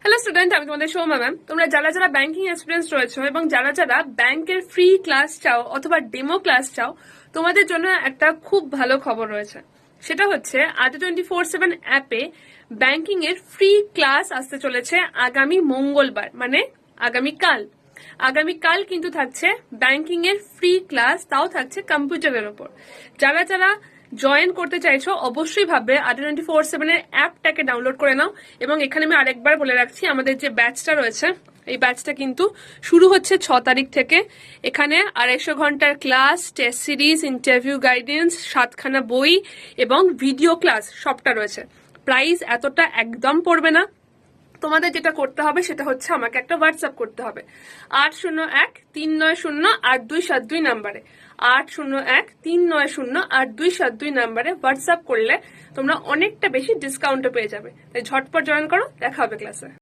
Hello student, আমি তোমাদের Soumya ma'am. তোমরা যারা যারা ব্যাংকিং এক্সপিরিয়েন্স রয়েছে এবং যারা যারা ব্যাংকের ফ্রি ক্লাস চাও অথবা ডেমো ক্লাস চাও, তোমাদের জন্য একটা খুব ভালো খবর রয়েছে। সেটা হচ্ছে ATA24/7 অ্যাপে ব্যাংকিং এর ফ্রি ক্লাস আসতে চলেছে আগামী মঙ্গলবার, মানে আগামীকাল কিন্তু থাকছে ব্যাংকিং এর ফ্রি ক্লাস, তাও থাকছে কম্পিউটারের ওপর। যারা যারা জয়েন করতে চাইছো অবশ্যই ভাববে ATA24/7 এর অ্যাপটাকে ডাউনলোড করে নাও। এবং এখানে আমি আরেকবার বলে রাখছি, আমাদের যে ব্যাচটা রয়েছে এই ব্যাচটা কিন্তু শুরু হচ্ছে 6 তারিখ থেকে। এখানে 250 ঘন্টার class, test series, interview guidance, 7খানা বই এবং ভিডিও ক্লাস সবটা রয়েছে। প্রাইস এতটা একদম পড়বে না। তোমাদের যেটা করতে হবে সেটা হচ্ছে আমাকে একটা হোয়াটসঅ্যাপ করতে হবে 801-390-8272 নাম্বারে। 801-390-8272 নাম্বারে হোয়াটসঅ্যাপ করলে তোমরা অনেকটা বেশি ডিসকাউন্টও পেয়ে যাবে। তাই ঝটপট জয়েন করো, দেখা হবে ক্লাসে।